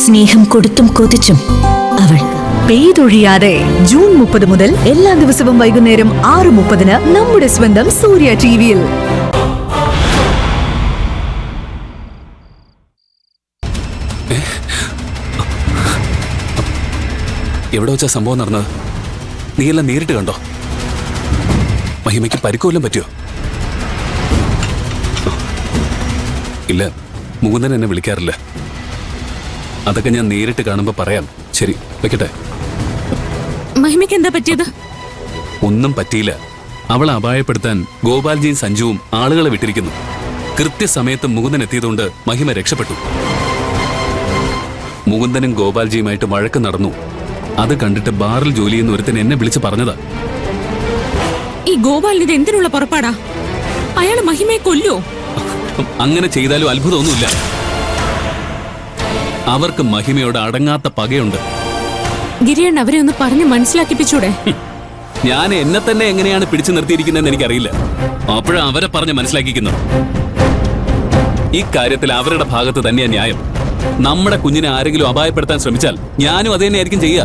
സ്നേഹം കൊടുത്തും കൊതിച്ചും അവൾ പെയ്തൊഴിയാതെ ജൂൺ 30 മുതൽ എല്ലാ ദിവസവും വൈകുന്നേരം 6:30 നമ്മുടെ സ്വന്തം സൂര്യ ടിവിയിൽ. എവിടെ വെച്ചാ സംഭവം നടന്നത്? നീയെല്ലാം നേരിട്ട് കണ്ടോ? മഹിമയ്ക്ക് പരിക്കുവല്ലം പറ്റിയോ? ഇല്ല, മുകുന്ദൻ എന്നെ വിളിക്കാറില്ല. അതൊക്കെ ഞാൻ നേരിട്ട് കാണുമ്പോ പറയാം. ശരി, വെക്കട്ടെ. മഹിമയ്ക്ക് എന്താ പറ്റിയത്? ഒന്നും പറ്റിയില്ല. അവളെ അപായപ്പെടുത്താൻ ഗോപാൽജിയും സഞ്ജുവും ആളുകളെ വിട്ടിരിക്കുന്നു. കൃത്യസമയത്ത് മുകുന്ദൻ എത്തിയതുകൊണ്ട് മഹിമ രക്ഷപ്പെട്ടു. മുകുന്ദനും ഗോപാൽജിയുമായിട്ട് വഴക്ക് നടന്നു. അത് കണ്ടിട്ട് ബാറിൽ ജോലി ചെയ്യുന്ന ഒരുത്തൻ എന്നെ വിളിച്ച് പറഞ്ഞതാ. ഈ ഗോപാലിന് എന്തിനുള്ള പുറപ്പാടാ? അയാൾ മഹിമയെ കൊല്ലോ? അങ്ങനെ ചെയ്താലും അത്ഭുതമൊന്നുമില്ല. അവർക്ക് മഹിമയോട് അടങ്ങാത്ത പകയുണ്ട്. ഗിരിയൻ അവരെ ഒന്ന് പറഞ്ഞ് മനസ്സിലാക്കിപ്പിച്ചൂടെ? ഞാൻ എന്നെ തന്നെ എങ്ങനെയാണ് പിടിച്ചു നിർത്തിയിരിക്കുന്നതെന്ന് എനിക്കറിയില്ല. അപ്പോഴാ അവരെ പറഞ്ഞ് മനസ്സിലാക്കിക്കുന്നു. ഈ കാര്യത്തിൽ അവരുടെ ഭാഗത്ത് തന്നെയാ ന്യായം. നമ്മുടെ കുഞ്ഞിനെ ആരെങ്കിലും അപായപ്പെടുത്താൻ ശ്രമിച്ചാൽ ഞാനും അത് തന്നെയായിരിക്കും ചെയ്യുക.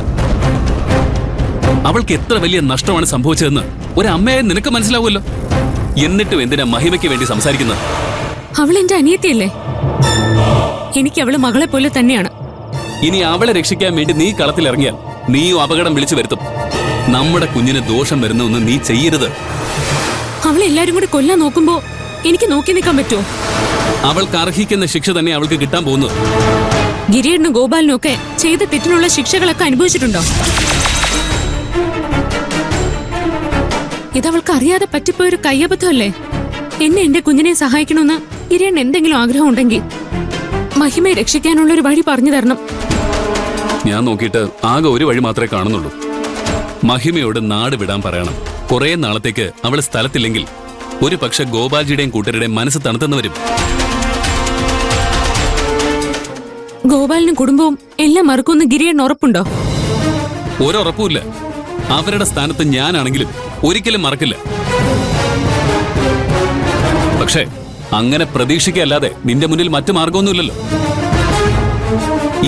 അവൾക്ക് എത്ര വലിയ നഷ്ടമാണ് സംഭവിച്ചതെന്ന് ഒരമ്മയെ നിനക്ക് മനസ്സിലാവുമല്ലോ. എന്നിട്ടും എന്തിനാ മഹിമയ്ക്ക് വേണ്ടി സംസാരിക്കുന്നത്? അവൾ എന്റെ അനിയത്തിയല്ലേ? എനിക്ക് അവള് മകളെ പോലെ തന്നെയാണ്. ഇനി അവളെ രക്ഷിക്കാൻ വേണ്ടി നീ കളത്തിലിറങ്ങിയാൽ നീയും അപകടം വിളിച്ചു വരുത്തും. നമ്മുടെ കുഞ്ഞിന് ദോഷം വരുന്നൊന്നും നീ ചെയ്യരുത്. അവളെ എല്ലാരും കൂടി കൊല്ലാൻ നോക്കുമ്പോ എനിക്ക് നോക്കി നിൽക്കാൻ പറ്റുമോ? അവൾക്ക് അർഹിക്കുന്ന ശിക്ഷ തന്നെ അവൾക്ക് കിട്ടാൻ പോകുന്നത്. ഗിരിയണ്ണും ഗോപാലിനും ഒക്കെ ചെയ്ത തെറ്റിനുള്ള ശിക്ഷകളൊക്കെ അനുഭവിച്ചിട്ടുണ്ടോ? ഇതവൾക്ക് അറിയാതെ പറ്റിപ്പോയൊരു കയ്യബദ്ധമല്ലേ? എന്നെ എന്റെ കുഞ്ഞിനെ സഹായിക്കണമെന്ന് ഗിരിയണ്ണ എന്തെങ്കിലും ആഗ്രഹം ഉണ്ടെങ്കിൽ മഹിമയെ രക്ഷിക്കാനുള്ള ഒരു വഴി പറഞ്ഞു തരണം. ഞാൻ നോക്കിയിട്ട് ആകെ ഒരു വഴി മാത്രമേ കാണുന്നുള്ളൂ. മഹിമയോട് നാട് വിടാൻ പറയണം. കുറെ നാളത്തേക്ക് അവൾ സ്ഥലത്തില്ലെങ്കിൽ ഒരു പക്ഷെ ഗോപാൽജിയുടെയും കൂട്ടരുടെയും മനസ്സ് തണുത്തെന്ന് വരും. ഗോപാലിനും കുടുംബവും എല്ലാം മറക്കുമെന്ന് ഗിരിയണ്ണ ഉറപ്പുണ്ടോ? ഒരുറപ്പുമില്ല. അവരുടെ സ്ഥാനത്ത് ഞാനാണെങ്കിലും ഒരിക്കലും മറക്കില്ല. പക്ഷേ അങ്ങനെ പ്രതീക്ഷിക്കല്ലാതെ നിന്റെ മുന്നിൽ മറ്റു മാർഗമൊന്നുമില്ലല്ലോ.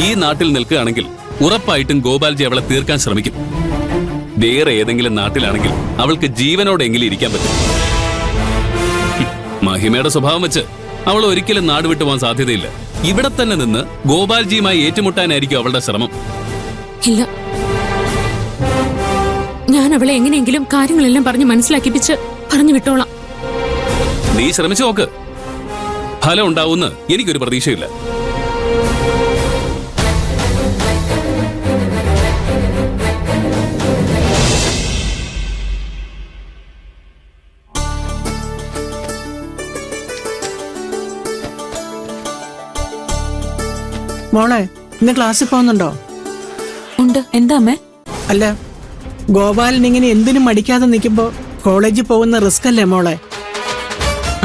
ഈ നാട്ടിൽ നിൽക്കുകയാണെങ്കിൽ ഉറപ്പായിട്ടും ഗോപാൽജി അവളെ തീർക്കാൻ ശ്രമിക്കും. വേറെ ഏതെങ്കിലും നാട്ടിലാണെങ്കിൽ അവൾക്ക് ജീവനോടെങ്കിലും ഇരിക്കാൻ പറ്റും. മഹിമയുടെ സ്വഭാവം വെച്ച് അവൾ ഒരിക്കലും നാട് വിട്ടു പോകാൻ സാധ്യതയില്ല. ഇവിടെ തന്നെ നിന്ന് ഗോപാൽജിയുമായി ഏറ്റുമുട്ടാനായിരിക്കും അവളുടെ ശ്രമം. ഇല്ല, ഞാൻ അവളെ എങ്ങനെയെങ്കിലും കാര്യങ്ങളെല്ലാം പറഞ്ഞ് മനസ്സിലാക്കിപ്പിച്ച് പറഞ്ഞു വിട്ടോളാം. നീ ശ്രമിച്ചു നോക്ക്. ഫലം ഉണ്ടാവുമെന്ന് എനിക്കൊരു പ്രതീക്ഷയില്ല. മോളെ, ഇന്ന് ക്ലാസ്സിൽ പോകുന്നുണ്ടോ? ഉണ്ട്. എന്താ അമ്മേ? അല്ല, ഗോപാലൻ ഇങ്ങനെ എന്തിനും മടിക്കാതെ നിൽക്കുമ്പോ കോളേജിൽ പോകുന്ന റിസ്ക് അല്ലേ മോളെ?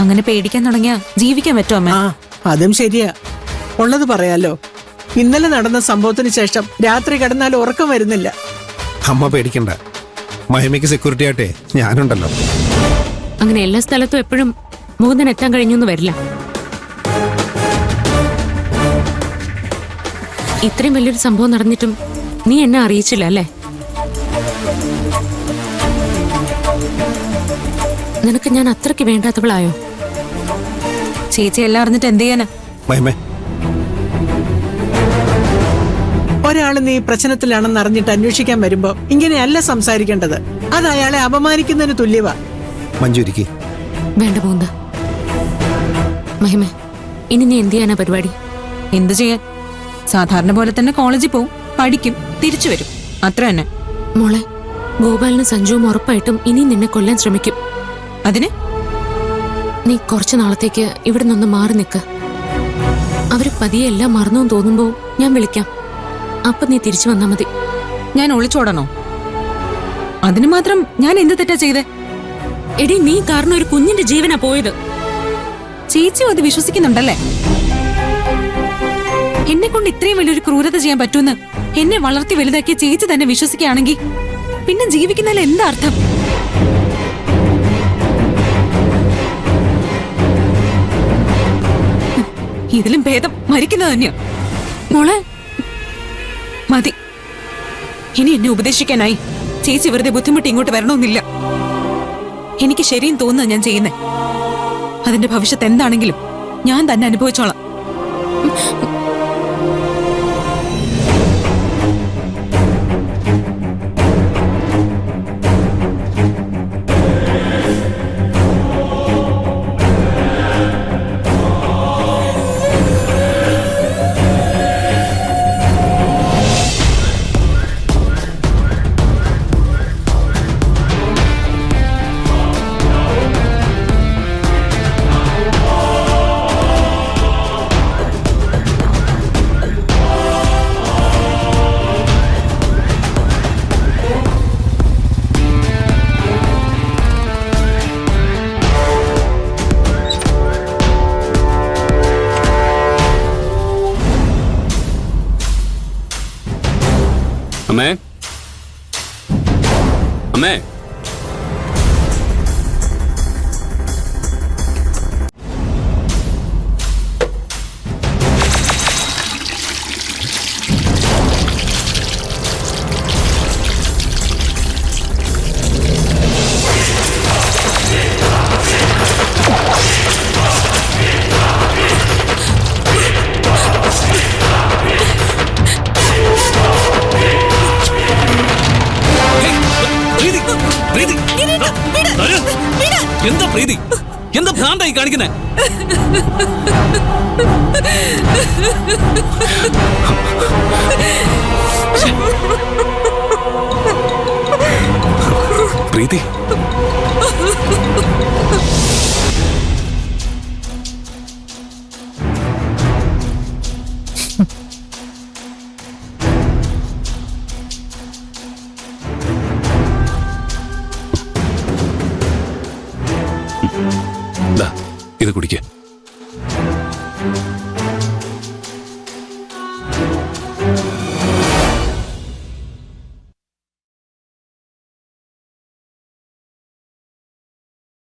അങ്ങനെ പേടിക്കാൻ തുടങ്ങിയാ ജീവിക്കാൻ പറ്റുമോ അമ്മ? ആ, അതും ശരിയാ. ഉള്ളത് പറയാലോ. ഇന്നലെ നടന്ന സംഭവത്തിന് ശേഷം രാത്രി കിടന്നാൽ ഉറക്കം വരുന്നില്ല. അമ്മ പേടിക്കണ്ട. മഹിമയ്ക്ക് സെക്യൂരിറ്റി ആയിട്ടെ ഞാനുണ്ടല്ലോ. അങ്ങനെ എല്ലാ സ്ഥലത്തും എപ്പോഴും മുകുന്ദൻ എത്താൻ കഴിഞ്ഞൊന്നും വരില്ല. ഇത്രയും വലിയൊരു സംഭവം നടന്നിട്ടും നീ എന്നെ അറിയിച്ചില്ല അല്ലേ? നിനക്ക് ഞാൻ അത്രയ്ക്ക് വേണ്ടാത്തവളായോ? ചേച്ചി എല്ലാം അറിഞ്ഞിട്ട് എന്ത് ചെയ്യാനാ? മഹിമേ, ഒരാള് നീ പ്രശ്നത്തിലാണെന്ന് അറിഞ്ഞിട്ട് അന്വേഷിക്കാൻ വരുമ്പോ ഇങ്ങനെയല്ല സംസാരിക്കേണ്ടത്. അത് അയാളെ അപമാനിക്കുന്നതിന് തുല്യവാ. മഞ്ജുരിക്ക് വേണ്ട മുകുന്ദ. മഹിമ, ഇനി നീ എന്ത് ചെയ്യാനാ പരിപാടി? എന്ത് ചെയ്യാൻ? സാധാരണ പോലെ തന്നെ കോളേജിൽ പോവും, പഠിക്കും, തിരിച്ചു വരും, അത്ര തന്നെ. മോളെ, ഗോപാലിനും സഞ്ജുവും ഉറപ്പായിട്ടും ഇനി നിന്നെ കൊല്ലാൻ ശ്രമിക്കും. അതിന് നീ കുറച്ചു നാളത്തേക്ക് ഇവിടെ നിന്ന് മാറി നിൽക്ക്. അവര് പതിയെ എല്ലാം മറന്നു തോന്നുമ്പോ ഞാൻ വിളിക്കാം. അപ്പൊ നീ തിരിച്ചു വന്നാ മതി. ഞാൻ ഒളിച്ചോടണോ? അതിന് മാത്രം ഞാൻ എന്ത് തെറ്റാ ചെയ്തേ? എടി, നീ കാരണം ഒരു കുഞ്ഞിന്റെ ജീവനാ പോയത്. ചേച്ചിയും അത് വിശ്വസിക്കുന്നുണ്ടല്ലേ? എന്നെ കൊണ്ട് ഇത്രയും വലിയൊരു ക്രൂരത ചെയ്യാൻ പറ്റുമെന്ന് എന്നെ വളർത്തി വലുതാക്കിയ ചേച്ചി തന്നെ വിശ്വസിക്കുകയാണെങ്കിൽ പിന്നെ ജീവിക്കുന്നതിൽ എന്താ അർത്ഥം? ഇതിലും ഭേദം മരിക്കുന്നത് തന്നെയാ. മോളെ, മതി. ഇനി എന്നെ ഉപദേശിക്കാനായി ചേച്ചി വെറുതെ ബുദ്ധിമുട്ടി ഇങ്ങോട്ട് വരണമെന്നില്ല. എനിക്ക് ശരിയും തോന്നുന്ന ഞാൻ ചെയ്യുന്നേ. അതിന്റെ ഭവിഷ്യത്ത് എന്താണെങ്കിലും ഞാൻ തന്നെ അനുഭവിച്ചോളാം. അമ്മേ, അമ്മേ, എന്താ പ്രീതി, എന്താ ഭ്രാന്തായി കാണിക്കുന്നേ? പ്രീതി, ഇത് കുടിക്ക.